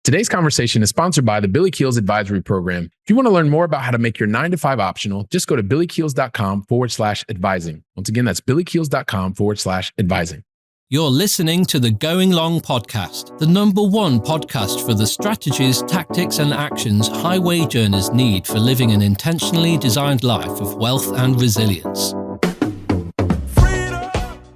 Today's conversation is sponsored by the Billy Keels Advisory Program. If you want to learn more about how to make your 9 to 5 optional, just go to billykeels.com/advising. Once again, that's billykeels.com/advising. You're listening to the Going Long podcast, the #1 podcast for the strategies, tactics, and actions high wage earners need for living an intentionally designed life of wealth and resilience.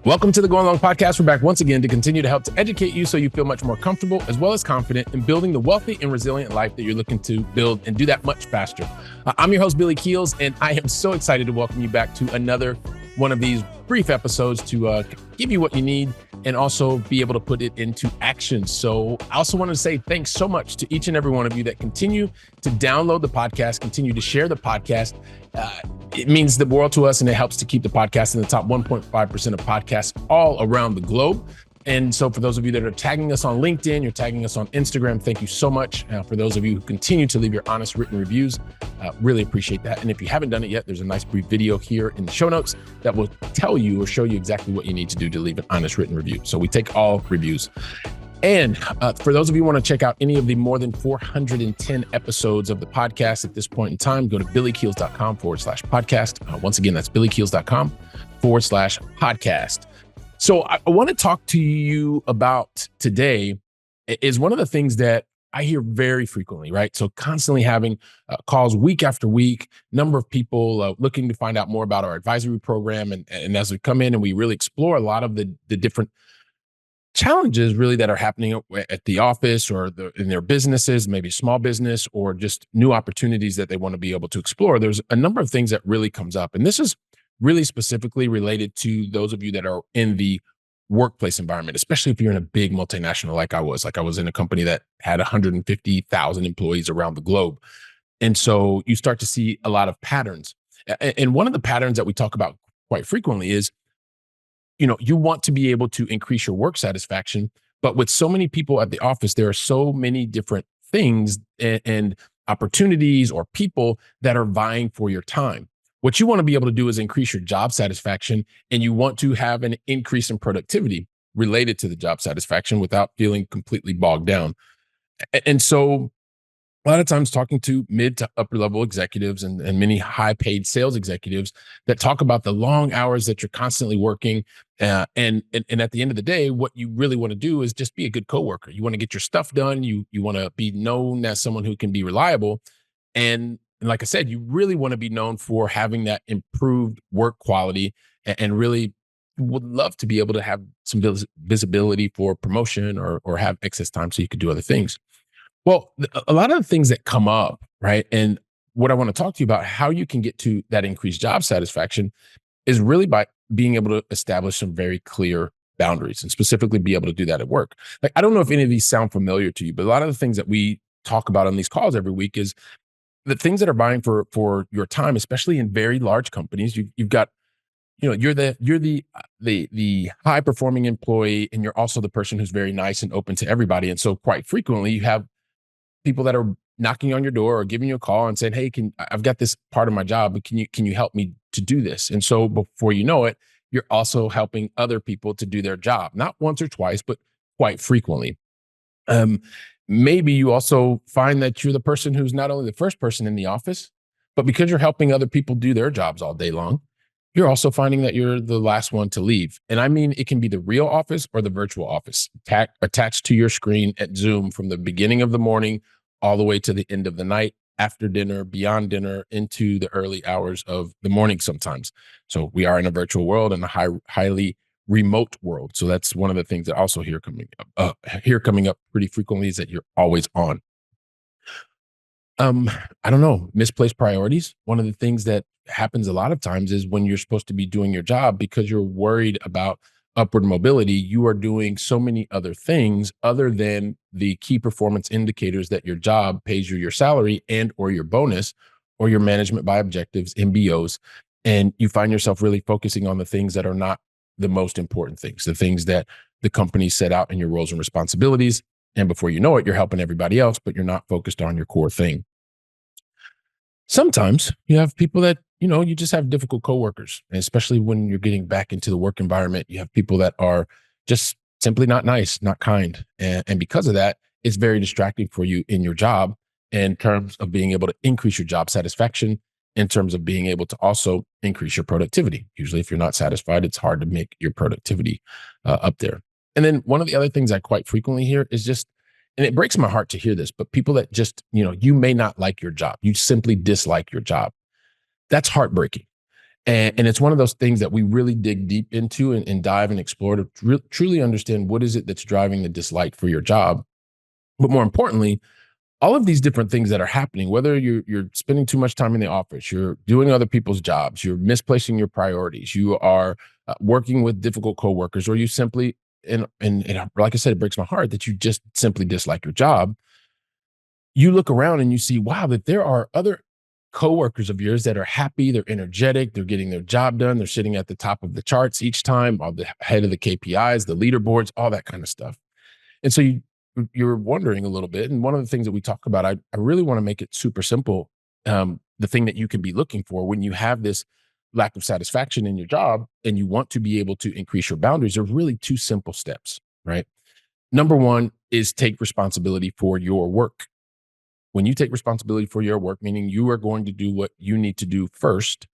Welcome to the Going Long podcast. We're back once again to continue to help to educate you so you feel much more comfortable as well as confident in building the wealthy and resilient life that you're looking to build and do that much faster. I'm your host, Billy Keels, and I am so excited to welcome you back to another one of these brief episodes to give you what you need and also be able to put it into action. So I also want to say thanks so much to each and every one of you that continue to download the podcast, continue to share the podcast. It means the world to us, and it helps to keep the podcast in the top 1.5% of podcasts all around the globe. And so for those of you that are tagging us on LinkedIn, you're tagging us on Instagram, thank you so much. For those of you who continue to leave your honest written reviews, really appreciate that. And if you haven't done it yet, there's a nice brief video here in the show notes that will tell you or show you exactly what you need to do to leave an honest written review. So we take all reviews. And for those of you who want to check out any of the more than 410 episodes of the podcast at this point in time, go to billykeels.com/podcast. Once again, that's billykeels.com/podcast. So I want to talk to you about today is one of the things that I hear very frequently, right? So constantly having calls week after week, number of people looking to find out more about our advisory program. And as we come in and we really explore a lot of the different challenges really that are happening at the office or in their businesses, maybe small business or just new opportunities that they want to be able to explore. There's a number of things that really comes up. And this is really specifically related to those of you that are in the workplace environment, especially if you're in a big multinational like I was. Like I was in a company that had 150,000 employees around the globe. And so you start to see a lot of patterns. And one of the patterns that we talk about quite frequently is, you want to be able to increase your work satisfaction, but with so many people at the office, there are so many different things and opportunities or people that are vying for your time. What you want to be able to do is increase your job satisfaction, and you want to have an increase in productivity related to the job satisfaction without feeling completely bogged down. And so a lot of times talking to mid to upper level executives and many high paid sales executives that talk about the long hours that you're constantly working. And at the end of the day, what you really want to do is just be a good coworker. You want to get your stuff done. You want to be known as someone who can be reliable. And like I said, you really want to be known for having that improved work quality and really would love to be able to have some visibility for promotion or have excess time so you could do other things. Well, a lot of the things that come up, right? And what I want to talk to you about, how you can get to that increased job satisfaction is really by being able to establish some very clear boundaries and specifically be able to do that at work. Like, I don't know if any of these sound familiar to you, but a lot of the things that we talk about on these calls every week is the things that are vying for your time, especially in very large companies. You've got, you're the high performing employee, and you're also the person who's very nice and open to everybody. And so quite frequently you have people that are knocking on your door or giving you a call and saying, "Hey, I've got this part of my job, but can you help me to do this?" And so before you know it, you're also helping other people to do their job, not once or twice, but quite frequently. Maybe you also find that you're the person who's not only the first person in the office, but because you're helping other people do their jobs all day long, you're also finding that you're the last one to leave. And I mean, it can be the real office or the virtual office attached to your screen at Zoom from the beginning of the morning all the way to the end of the night, after dinner, beyond dinner, into the early hours of the morning sometimes. So we are in a virtual world and a highly remote world. So that's one of the things that also coming up pretty frequently is that you're always on. I don't know, misplaced priorities. One of the things that happens a lot of times is when you're supposed to be doing your job, because you're worried about upward mobility, you are doing so many other things other than the key performance indicators that your job pays you your salary and or your bonus or your management by objectives, MBOs. And you find yourself really focusing on the things that are not the most important things, the things that the company set out in your roles and responsibilities. And before you know it, you're helping everybody else, but you're not focused on your core thing. Sometimes you have people that, you just have difficult coworkers, and especially when you're getting back into the work environment, you have people that are just simply not nice, not kind. And because of that, it's very distracting for you in your job in terms of being able to increase your job satisfaction, in terms of being able to also increase your productivity. Usually, if you're not satisfied, it's hard to make your productivity up there. And then one of the other things I quite frequently hear is just, and it breaks my heart to hear this, but people that just, you may not like your job. You simply dislike your job. That's heartbreaking. And it's one of those things that we really dig deep into and dive and explore to truly understand what is it that's driving the dislike for your job. But more importantly, all of these different things that are happening, whether you're spending too much time in the office, you're doing other people's jobs, you're misplacing your priorities, you are working with difficult coworkers, or you simply, and like I said, it breaks my heart that you just simply dislike your job. You look around and you see, wow, that there are other coworkers of yours that are happy, they're energetic, they're getting their job done, they're sitting at the top of the charts each time, on the head of the KPIs, the leaderboards, all that kind of stuff. And so you're wondering a little bit. And one of the things that we talk about, I really want to make it super simple. The thing that you can be looking for when you have this lack of satisfaction in your job and you want to be able to increase your boundaries are really two simple steps, right? Number one is take responsibility for your work. When you take responsibility for your work, meaning you are going to do what you need to do first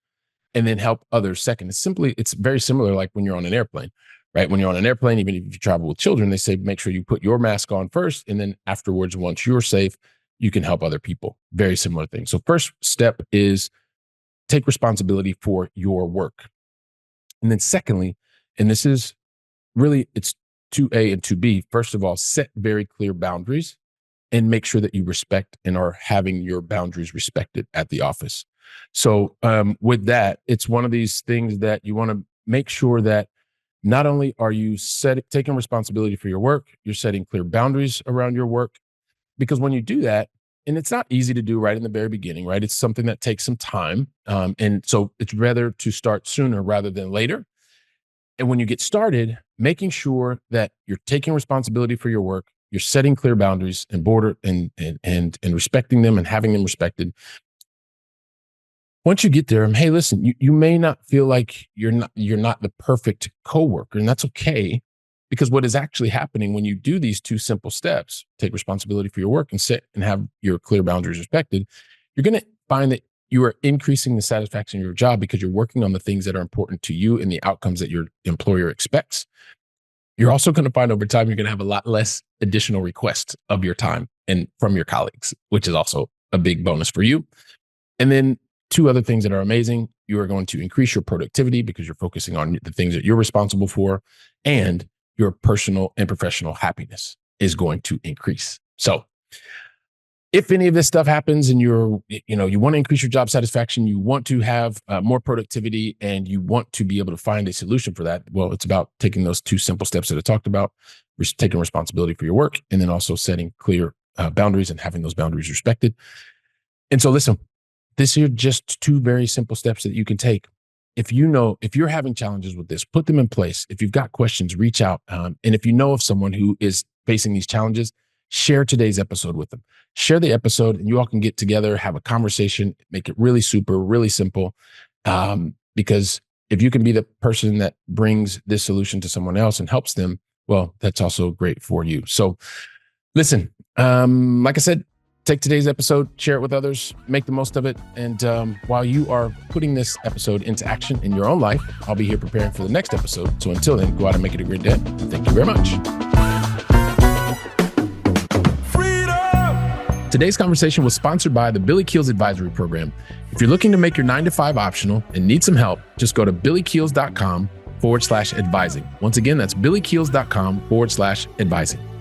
and then help others second. It's very similar like when you're on an airplane, right? When you're on an airplane, even if you travel with children, they say, make sure you put your mask on first. And then afterwards, once you're safe, you can help other people. Very similar thing. So first step is take responsibility for your work. And then secondly, and this is really, it's 2A and 2B. First of all, set very clear boundaries and make sure that you respect and are having your boundaries respected at the office. So with that, it's one of these things that you want to make sure that not only are you taking responsibility for your work, you're setting clear boundaries around your work. Because when you do that, and it's not easy to do right in the very beginning, right? It's something that takes some time. And so it's rather to start sooner rather than later. And when you get started, making sure that you're taking responsibility for your work, you're setting clear boundaries and and respecting them and having them respected. Once you get there, hey, listen, you may not feel like you're not the perfect coworker, and that's okay, because what is actually happening when you do these two simple steps, take responsibility for your work and set and have your clear boundaries respected, you're going to find that you are increasing the satisfaction of your job because you're working on the things that are important to you and the outcomes that your employer expects. You're also going to find over time, you're going to have a lot less additional requests of your time and from your colleagues, which is also a big bonus for you. And then two other things that are amazing. You are going to increase your productivity because you're focusing on the things that you're responsible for, and your personal and professional happiness is going to increase. So if any of this stuff happens and you want to increase your job satisfaction, you want to have more productivity, and you want to be able to find a solution for that, well, it's about taking those two simple steps that I talked about, taking responsibility for your work, and then also setting clear boundaries and having those boundaries respected. And so listen, these are just two very simple steps that you can take. If you're having challenges with this, put them in place. If you've got questions, reach out. And if you know of someone who is facing these challenges, share today's episode with them. Share the episode and you all can get together, have a conversation, make it really really simple. Because if you can be the person that brings this solution to someone else and helps them, well, that's also great for you. So listen, like I said, take today's episode, share it with others, make the most of it. And while you are putting this episode into action in your own life, I'll be here preparing for the next episode. So until then, go out and make it a great day. Thank you very much. Today's conversation was sponsored by the Billy Keels Advisory Program. If you're looking to make your 9-to-5 optional and need some help, just go to billykeels.com/advising. Once again, that's billykeels.com/advising.